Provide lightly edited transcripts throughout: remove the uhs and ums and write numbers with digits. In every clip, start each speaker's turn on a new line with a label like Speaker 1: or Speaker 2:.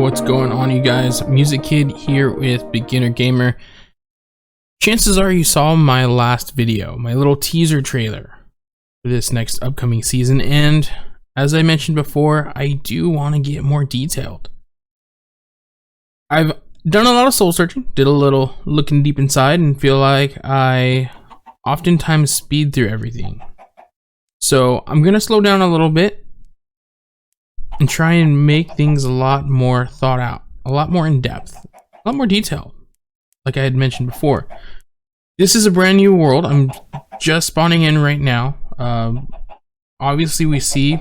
Speaker 1: What's going on, you guys? Music Kid here with Beginner Gamer. Chances are you saw my last video, my little teaser trailer for this next upcoming season, and as I mentioned before, I do want to get more detailed. I've done a lot of soul searching, did a little looking deep inside, and feel like I oftentimes speed through everything. So I'm gonna slow down a little bit and try and make things a lot more thought out, a lot more in depth, a lot more detailed, like I had mentioned before. This is a brand new world. I'm just spawning in right now. Obviously we see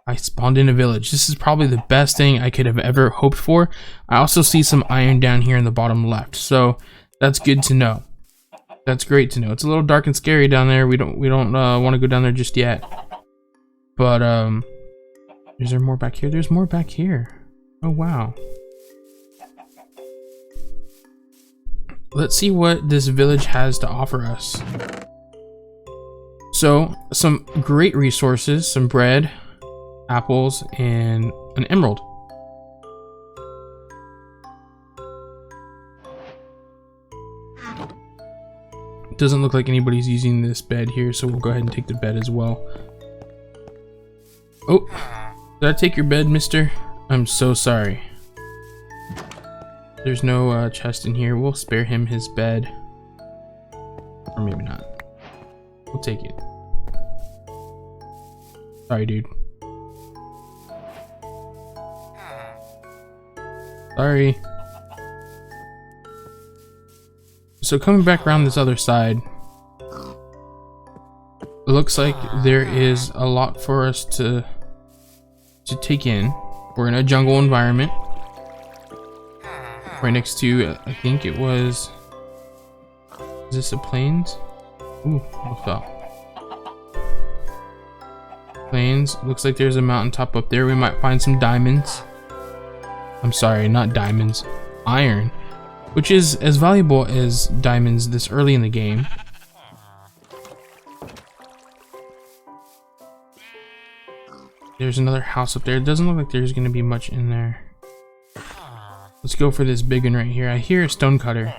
Speaker 1: I spawned in a village. This is probably the best thing I could have ever hoped for. I also see some iron down here in the bottom left, so that's good to know. That's great to know. It's a little dark and scary down there. We don't want to go down there just yet. But is there more back here? There's more back here. Oh wow. Let's see what this village has to offer us. So, some great resources, some bread, apples, and an emerald. It doesn't look like anybody's using this bed here, so we'll go ahead and take the bed as well. Oh, did I take your bed, mister? I'm so sorry. There's no chest in here. We'll spare him his bed. Or maybe not. We'll take it. Sorry, dude. Sorry. So coming back around this other side, it looks like there is a lot for us to take in. We're in a jungle environment. Right next to, I think it was, is this a plains? Ooh, almost fell. Plains, looks like there's a mountaintop up there. We might find some diamonds. I'm sorry, not diamonds, iron, which is as valuable as diamonds this early in the game. There's another house up there. It doesn't look like there's gonna be much in there. Let's go for this big one right here. I hear a stonecutter.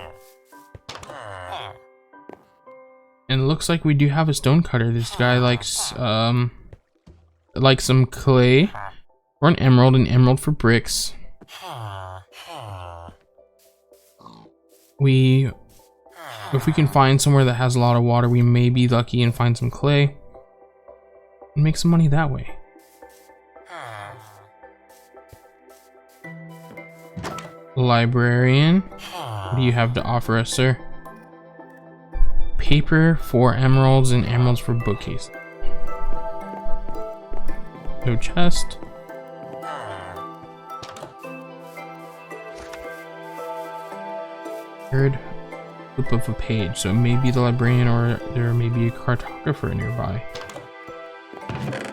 Speaker 1: And it looks like we do have a stonecutter. This guy likes some clay or an emerald for bricks. If we can find somewhere that has a lot of water, we may be lucky and find some clay and make some money that way. Librarian, what do you have to offer us, sir? Paper for emeralds and emeralds for bookcase. No chest. Third flip of a page, so maybe the librarian or there may be a cartographer nearby.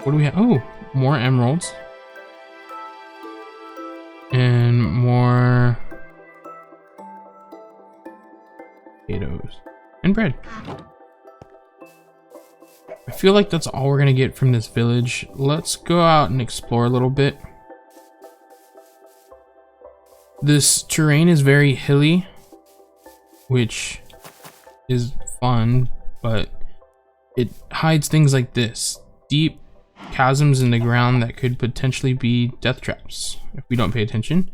Speaker 1: What do we have? Oh, more emeralds. And more potatoes and bread. I feel like that's all we're gonna get from this village. Let's go out and explore a little bit. This terrain is very hilly, which is fun, but it hides things like this. Deep chasms in the ground that could potentially be death traps if we don't pay attention.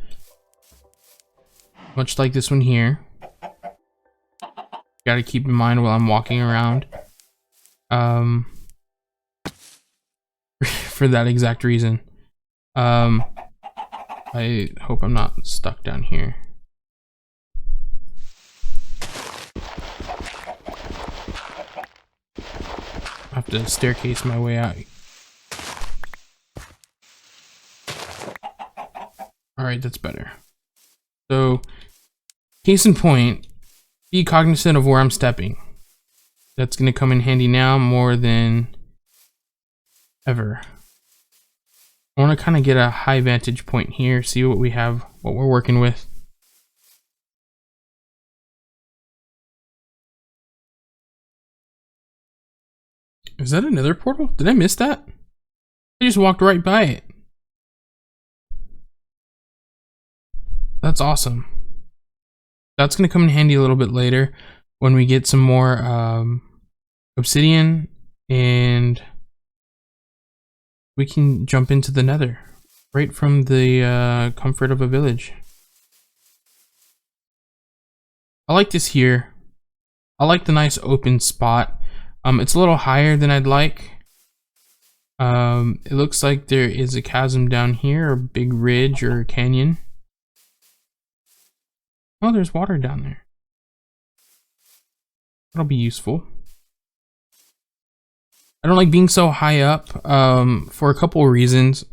Speaker 1: Much like this one here. Gotta keep in mind while I'm walking around. For that exact reason. I hope I'm not stuck down here. I have to staircase my way out. Alright, that's better. So, case in point, be cognizant of where I'm stepping. That's going to come in handy now more than ever. I want to kind of get a high vantage point here, see what we have, what we're working with. Is that another portal? Did I miss that? I just walked right by it. That's awesome. That's gonna come in handy a little bit later when we get some more obsidian and we can jump into the nether right from the comfort of a village. I like this here. I like the nice open spot. It's a little higher than I'd like. It looks like there is a chasm down here, or a big ridge or a canyon. Oh, there's water down there. That'll be useful. I don't like being so high up for a couple of reasons.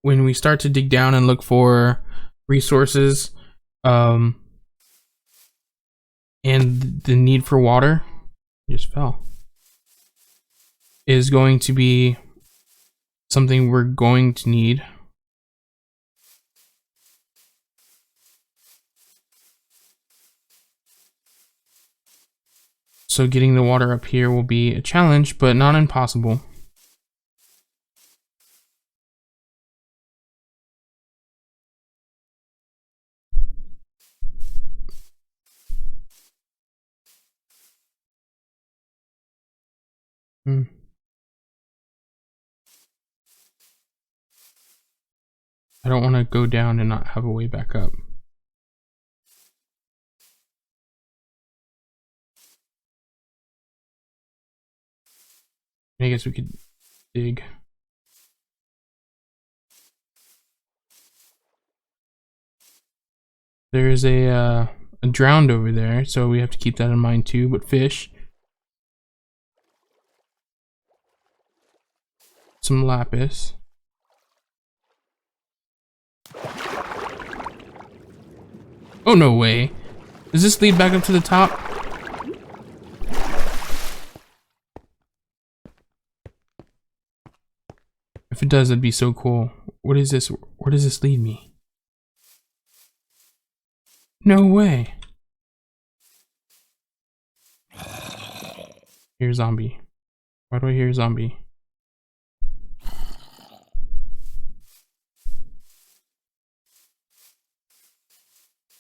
Speaker 1: When we start to dig down and look for resources, and the need for water, just fell, is going to be something we're going to need. So getting the water up here will be a challenge, but not impossible. I don't want to go down and not have a way back up. I guess we could dig. There's a drowned over there, so we have to keep that in mind too, but fish. Some lapis. Oh, no way. Does this lead back up to the top? If it does, that'd be so cool. What is this? Where does this lead me? No way. Hear a zombie. Why do I hear a zombie?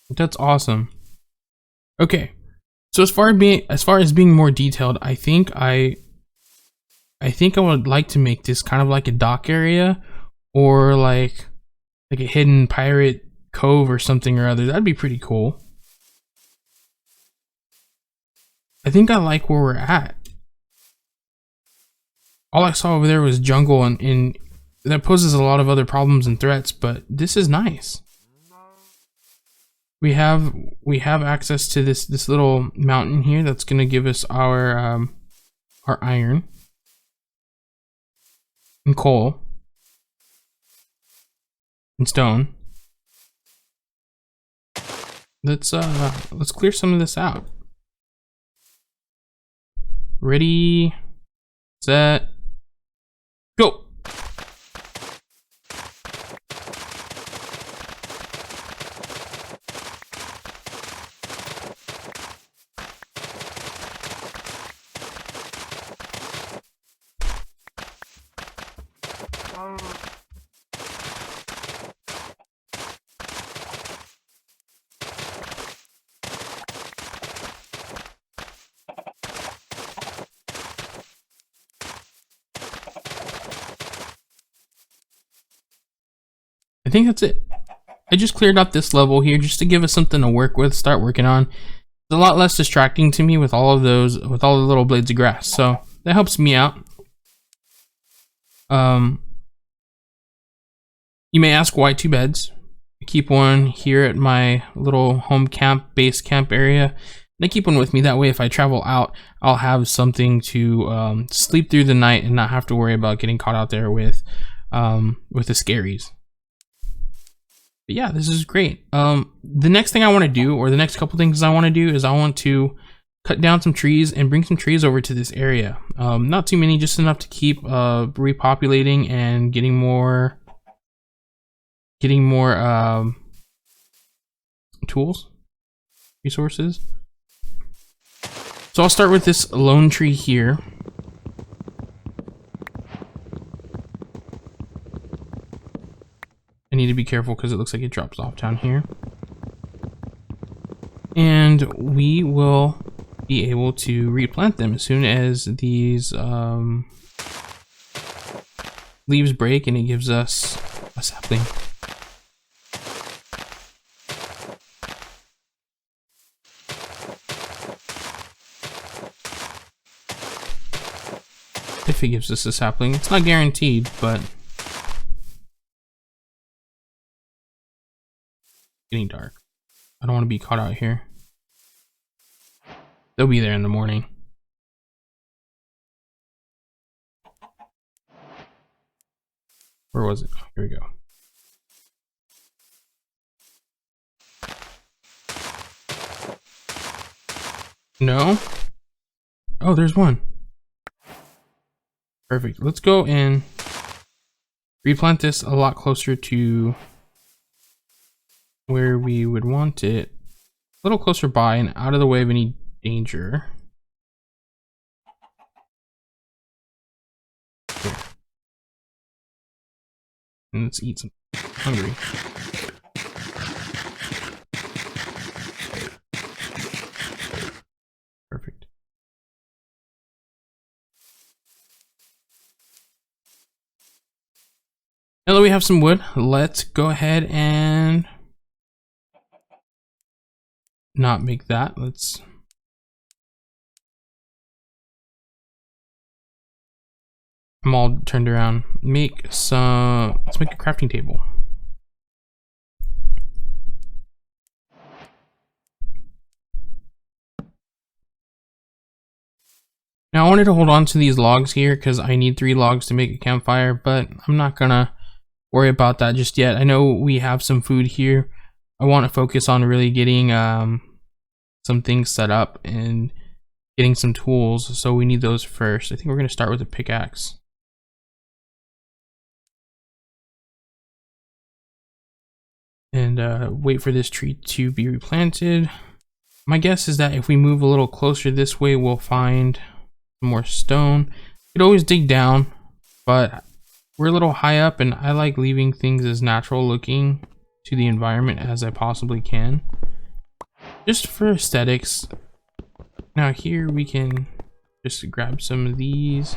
Speaker 1: That's awesome. Okay. So as far as being more detailed, I think I would like to make this kind of like a dock area, or like a hidden pirate cove or something or other. That'd be pretty cool. I think I like where we're at. All I saw over there was jungle, and that poses a lot of other problems and threats, but this is nice. We have access to this little mountain here that's gonna give us our iron and coal and stone. Let's clear some of this out. Ready, set, go. I think that's it. I just cleared out this level here just to give us something to work with, start working on. It's a lot less distracting to me with all of those, with all the little blades of grass. So that helps me out. You may ask why 2 beds. I keep one here at my little home camp, base camp area. And I keep one with me. That way, if I travel out, I'll have something to sleep through the night and not have to worry about getting caught out there with the scaries. But yeah, this is great. The next thing I want to do, or the next couple things I want to do, is I want to cut down some trees and bring some trees over to this area. Not too many, just enough to keep repopulating and getting more tools, resources. So I'll start with this lone tree here. I need to be careful because it looks like it drops off down here. And we will be able to replant them as soon as these leaves break and it gives us a sapling. If it gives us a sapling, it's not guaranteed, but getting dark. I don't want to be caught out here. They'll be there in the morning. Where was it? Oh, here we go. No? Oh, there's one. Perfect. Let's go and replant this a lot closer to where we would want it. A little closer by and out of the way of any danger. Here. And let's eat some. I'm hungry. Perfect. Now that we have some wood, let's go ahead and not make that. I'm all turned around. Let's make a crafting table. Now I wanted to hold on to these logs here because I need 3 logs to make a campfire, but I'm not gonna worry about that just yet. I know we have some food here. I want to focus on really getting some things set up and getting some tools, so we need those first. I think we're gonna start with a pickaxe. And wait for this tree to be replanted. My guess is that if we move a little closer this way, we'll find more stone. You could always dig down, but we're a little high up and I like leaving things as natural looking to the environment as I possibly can, just for aesthetics. Now here we can just grab some of these.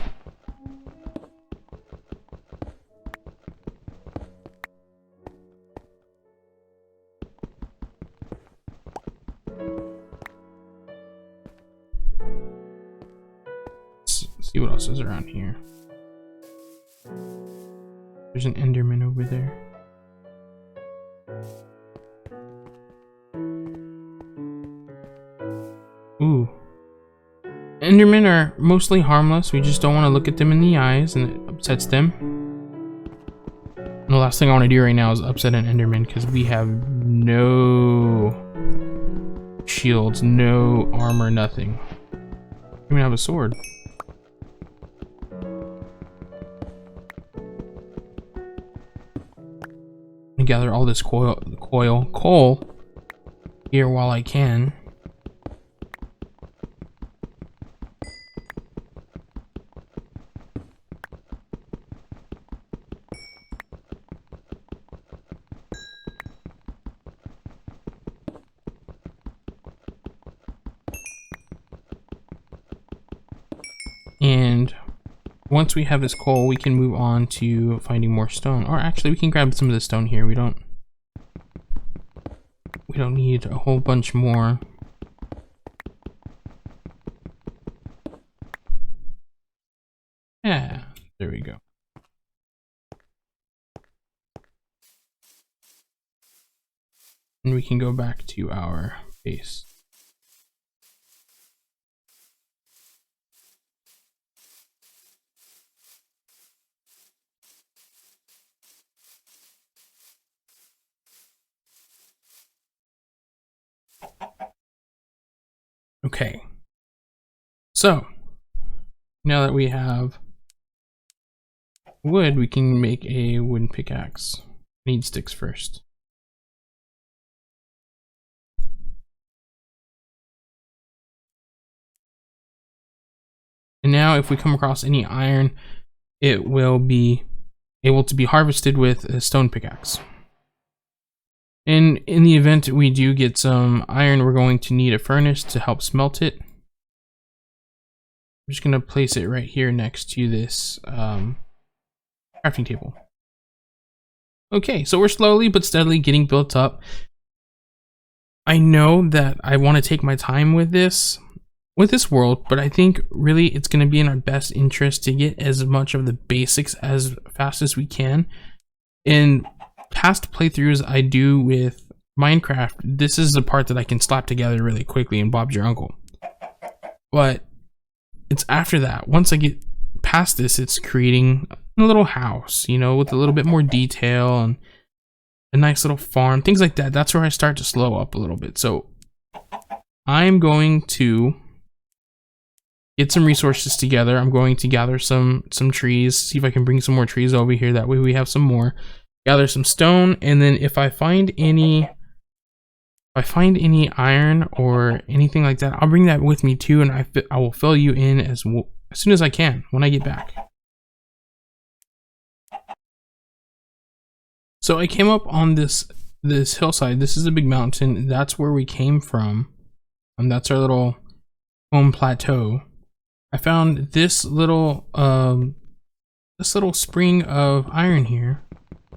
Speaker 1: See what else is around here. There's an Enderman over there. Ooh. Endermen are mostly harmless. We just don't want to look at them in the eyes and it upsets them. And the last thing I want to do right now is upset an Enderman because we have no shields, no armor, nothing. We even have a sword. Gather all this coal here while I can. And once we have this coal, we can move on to finding more stone. Or actually, we can grab some of the stone here. We don't need a whole bunch more. Yeah, there we go. And we can go back to our base. Okay, so now that we have wood, we can make a wooden pickaxe. Need sticks first. And now if we come across any iron, it will be able to be harvested with a stone pickaxe. And in the event we do get some iron, we're going to need a furnace to help smelt it. I'm just going to place it right here next to this crafting table. Okay, so we're slowly but steadily getting built up. I know that I want to take my time with this world, but I think really it's going to be in our best interest to get as much of the basics as fast as we can. In past playthroughs I do with Minecraft, this is the part that I can slap together really quickly and Bob's your uncle. But it's after that, once I get past this, it's creating a little house, you know, with a little bit more detail and a nice little farm, things like that. That's where I start to slow up a little bit. So I'm going to get some resources together. I'm going to gather some trees, see if I can bring some more trees over here. That way we have some more. Gather some stone, and then if I find any iron or anything like that, I'll bring that with me too, and I will fill you in as soon as I can when I get back. So I came up on this hillside. This is a big mountain. That's where we came from. That's our little home plateau. I found this little spring of iron here,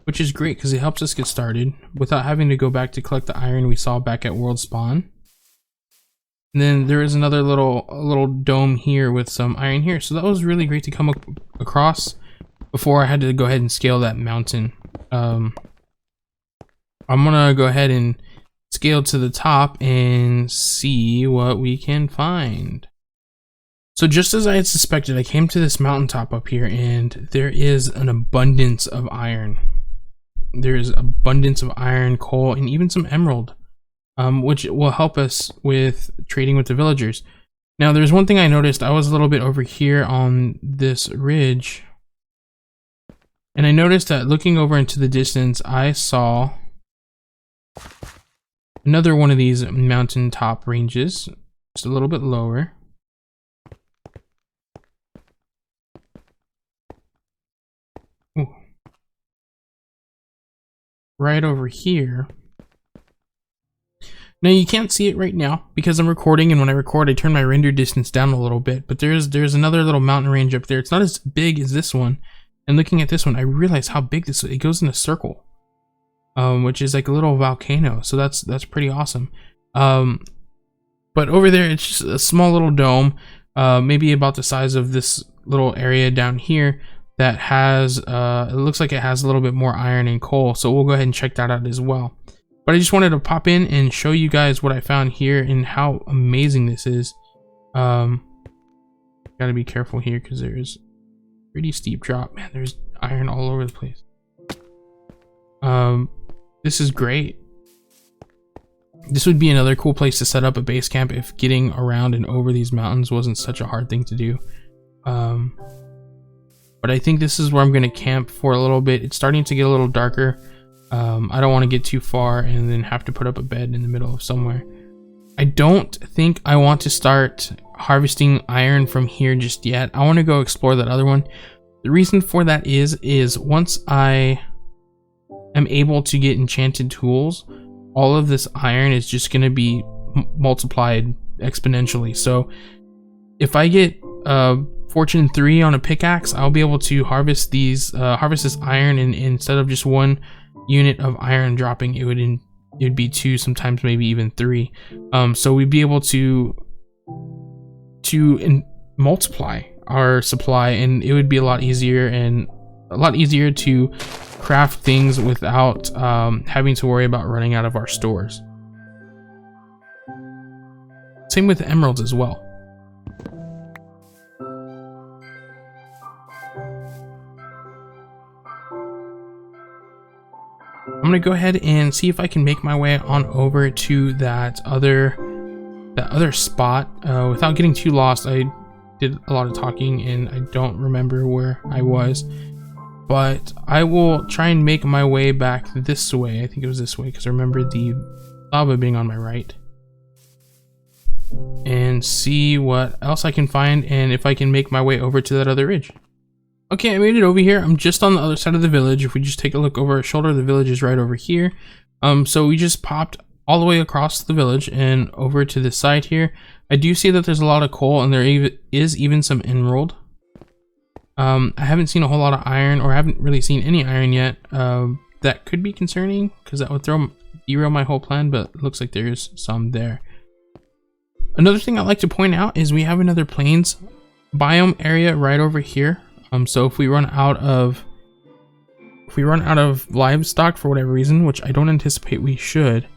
Speaker 1: which is great because it helps us get started without having to go back to collect the iron we saw back at World Spawn. And then there is another little dome here with some iron here. So that was really great to come across before I had to go ahead and scale that mountain. I'm gonna go ahead and scale to the top and see what we can find. So just as I had suspected, I came to this mountaintop up here and there is an abundance of iron. There's abundance of iron, coal, and even some emerald, which will help us with trading with the villagers. Now there's one thing I noticed. I was a little bit over here on this ridge, and I noticed that looking over into the distance, I saw another one of these mountaintop ranges, just a little bit lower. Ooh. Right over here. Now you can't see it right now because I'm recording, and when I record I turn my render distance down a little bit, but there's another little mountain range up there. It's not as big as this one, and looking at this one I realize how big this is. It goes in a circle, which is like a little volcano, so that's pretty awesome. But over there it's just a small little dome, maybe about the size of this little area down here, that has it looks like it has a little bit more iron and coal, so we'll go ahead and check that out as well. But I just wanted to pop in and show you guys what I found here and how amazing this is. Gotta be careful here because there's a pretty steep drop. Man, there's iron all over the place. This is great. This would be another cool place to set up a base camp if getting around and over these mountains wasn't such a hard thing to do. But I think this is where I'm going to camp for a little bit. It's starting to get a little darker. I don't want to get too far and then have to put up a bed in the middle of somewhere. I don't think I want to start harvesting iron from here just yet. I want to go explore that other one. The reason for that is once I am able to get enchanted tools, all of this iron is just going to be multiplied exponentially. So if I get Fortune 3 on a pickaxe, I'll be able to harvest this iron, and instead of just one unit of iron dropping, it'd be 2, sometimes maybe even 3. So we'd be able to multiply our supply, and it would be a lot easier to craft things without having to worry about running out of our stores. Same with emeralds as well. I'm gonna go ahead and see if I can make my way on over to that other spot without getting too lost. I did a lot of talking and I don't remember where I was, but I will try and make my way back this way. I think it was this way because I remember the lava being on my right, and see what else I can find and if I can make my way over to that other ridge. Okay, I made it over here. I'm just on the other side of the village. If we just take a look over our shoulder, the village is right over here. So we just popped all the way across the village and over to this side here. I do see that there's a lot of coal, and there is even some emerald. I haven't seen a whole lot of iron, or haven't really seen any iron yet. That could be concerning because that would derail my whole plan, but it looks like there's some there. Another thing I'd like to point out is we have another plains biome area right over here. So if we run out of livestock for whatever reason, which I don't anticipate we should,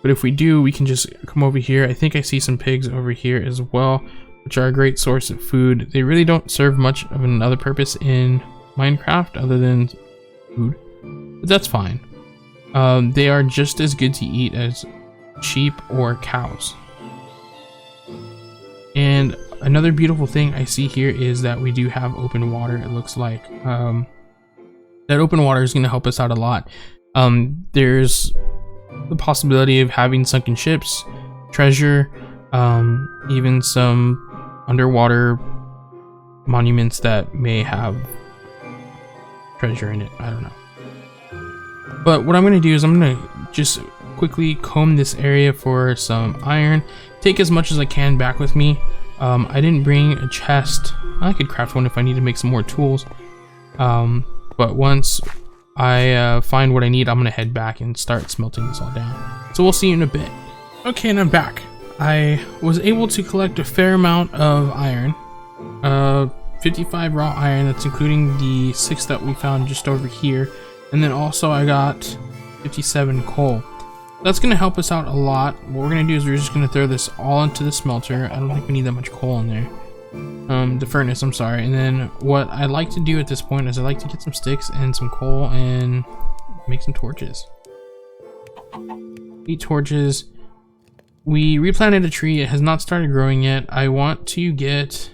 Speaker 1: but if we do, we can just come over here. I think I see some pigs over here as well, which are a great source of food. They really don't serve much of another purpose in Minecraft other than food, but that's fine. They are just as good to eat as sheep or cows. And another beautiful thing I see here is that we do have open water. It looks like that open water is going to help us out a lot. There's the possibility of having sunken ships, treasure, even some underwater monuments that may have treasure in it. I don't know. But what I'm going to do is I'm going to just quickly comb this area for some iron, take as much as I can back with me. I didn't bring a chest. I could craft one if I need to make some more tools. But once I find what I need, I'm going to head back and start smelting this all down. So we'll see you in a bit. Okay, and I'm back. I was able to collect a fair amount of iron. 55 raw iron, that's including the 6 that we found just over here. And then also I got 57 coal. That's going to help us out a lot. What we're going to do is we're just going to throw this all into the smelter. I don't think we need that much coal in there. The furnace, I'm sorry. And then what I like to do at this point is I like to get some sticks and some coal and make some torches. 8 torches. We replanted a tree. It has not started growing yet. I want to get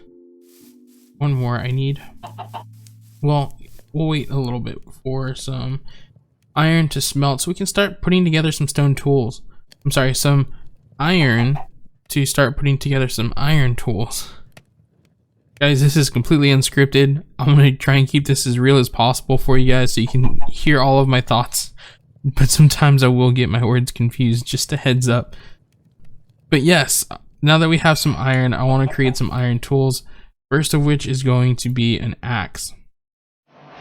Speaker 1: one more. I need... Well, we'll wait a little bit for some iron to smelt so we can start putting together some stone tools. I'm sorry, some iron to start putting together some iron tools. Guys, this is completely unscripted. I'm going to try and keep this as real as possible for you guys so you can hear all of my thoughts. But sometimes I will get my words confused, just a heads up. But yes, now that we have some iron, I want to create some iron tools. First of which is going to be an axe.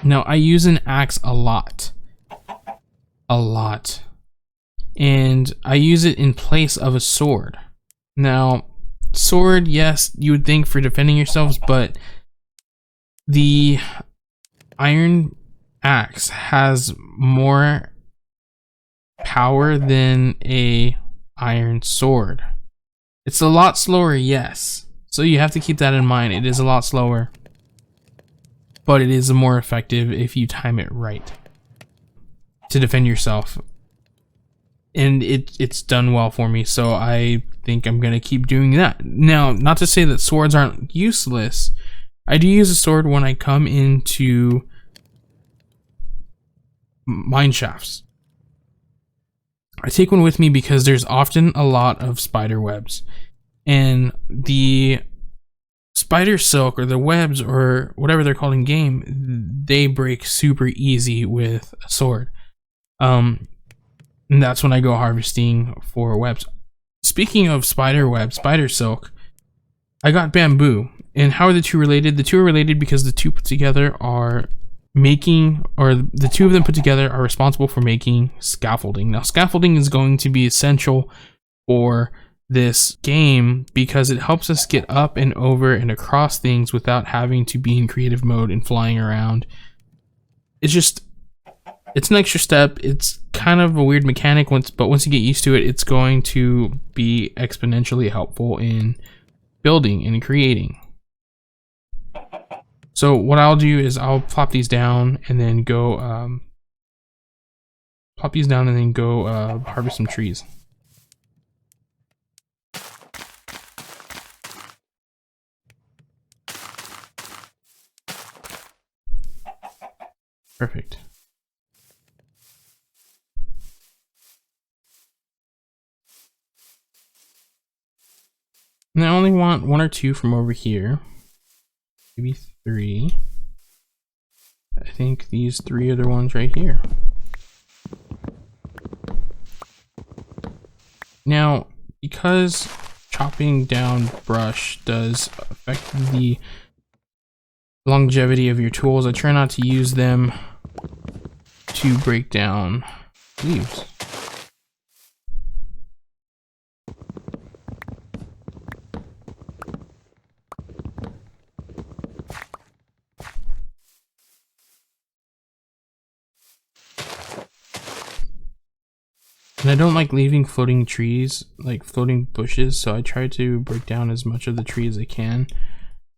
Speaker 1: Now, I use an axe a lot. And I use it in place of a sword. Now, sword, yes, you would think for defending yourselves, but the iron axe has more power than a iron sword. It's a lot slower, yes. So you have to keep that in mind. It is a lot slower, but it is more effective if you time it right to defend yourself. And it's done well for me, so I think I'm gonna keep doing that. Now, not to say that swords aren't useless. I do use a sword when I come into mine shafts. I take one with me because there's often a lot of spider webs, and the spider silk or the webs or whatever they're called in game, they break super easy with a sword. And that's when I go harvesting for webs. Speaking of spider web, spider silk, I got bamboo. And how are the two related? The two are related because the two put together are making, or the two of them put together are responsible for making scaffolding. Now, scaffolding is going to be essential for this game because it helps us get up and over and across things without having to be in creative mode and flying around. It's an extra step. It's kind of a weird mechanic, but once you get used to it, it's going to be exponentially helpful in building and creating. So what I'll do is I'll plop these down and then go harvest some trees. Perfect. And I only want 1 or 2 from over here. Maybe 3. I think these 3 are the ones right here. Now, because chopping down brush does affect the longevity of your tools, I try not to use them to break down leaves. And I don't like leaving floating trees, like floating bushes, so I try to break down as much of the tree as I can.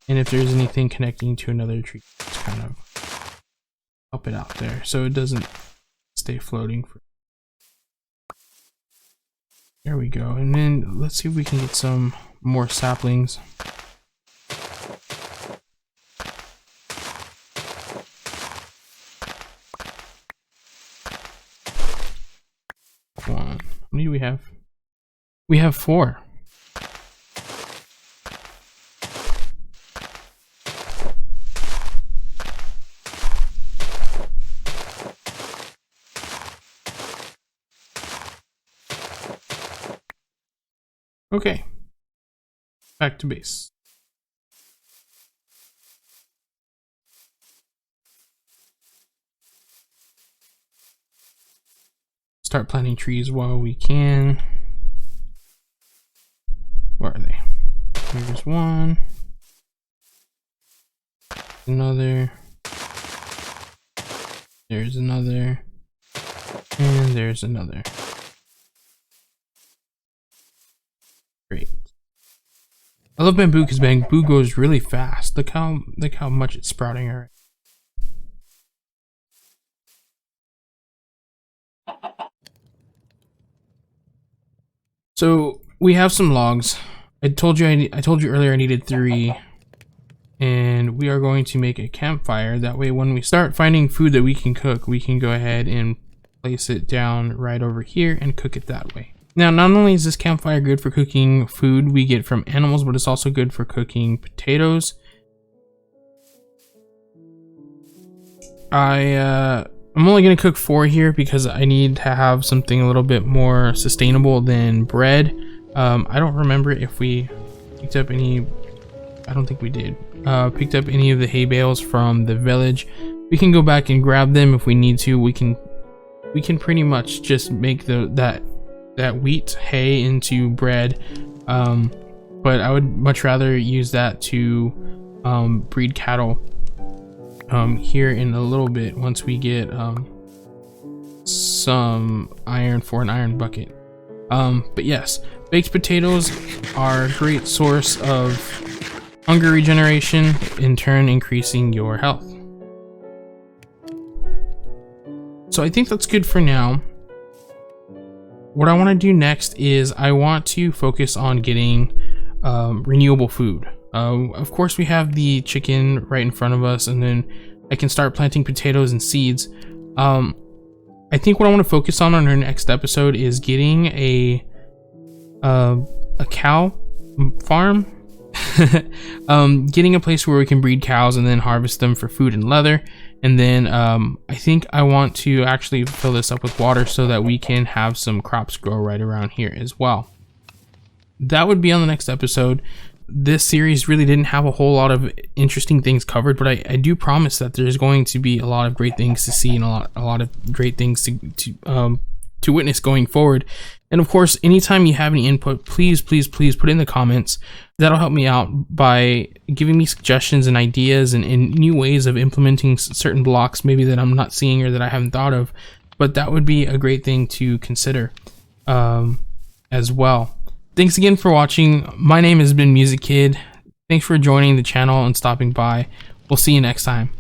Speaker 1: And if there's anything connecting to another tree, just kind of help it out there so it doesn't stay floating. There we go. And then let's see if we can get some more saplings. One. How many do we have? We have 4. Okay. Back to base. Start planting trees while we can. Where are they? Here's one. Another. There's another. And there's another. Great. I love bamboo because bamboo goes really fast. Look how much it's sprouting already. So we have some logs. I told you earlier I needed 3, and we are going to make a campfire. That way, when we start finding food that we can cook, we can go ahead and place it down right over here and cook it that way. Now, not only is this campfire good for cooking food we get from animals, but it's also good for cooking potatoes. I'm only gonna cook 4 here because I need to have something a little bit more sustainable than bread. I don't remember if we picked up any. I don't think we did. Picked up any of the hay bales from the village. We can go back and grab them if we need to. We can pretty much just make that wheat hay into bread. But I would much rather use that to breed cattle. Here in a little bit once we get some iron for an iron bucket. But yes, baked potatoes are a great source of hunger regeneration, in turn increasing your health. So I think that's good for now. What I want to do next is I want to focus on getting renewable food. Of course, we have the chicken right in front of us, and then I can start planting potatoes and seeds. I think what I want to focus on our next episode is getting a cow farm. Getting a place where we can breed cows and then harvest them for food and leather. And then I think I want to actually fill this up with water so that we can have some crops grow right around here as well. That would be on the next episode. This series really didn't have a whole lot of interesting things covered, but I do promise that there's going to be a lot of great things to see and a lot of great things to witness going forward. And of course, anytime you have any input, please put it in the comments. That'll help me out by giving me suggestions and ideas and new ways of implementing certain blocks maybe that I'm not seeing or that I haven't thought of. But that would be a great thing to consider as well. Thanks again for watching. My name has been Music Kid. Thanks for joining the channel and stopping by. We'll see you next time.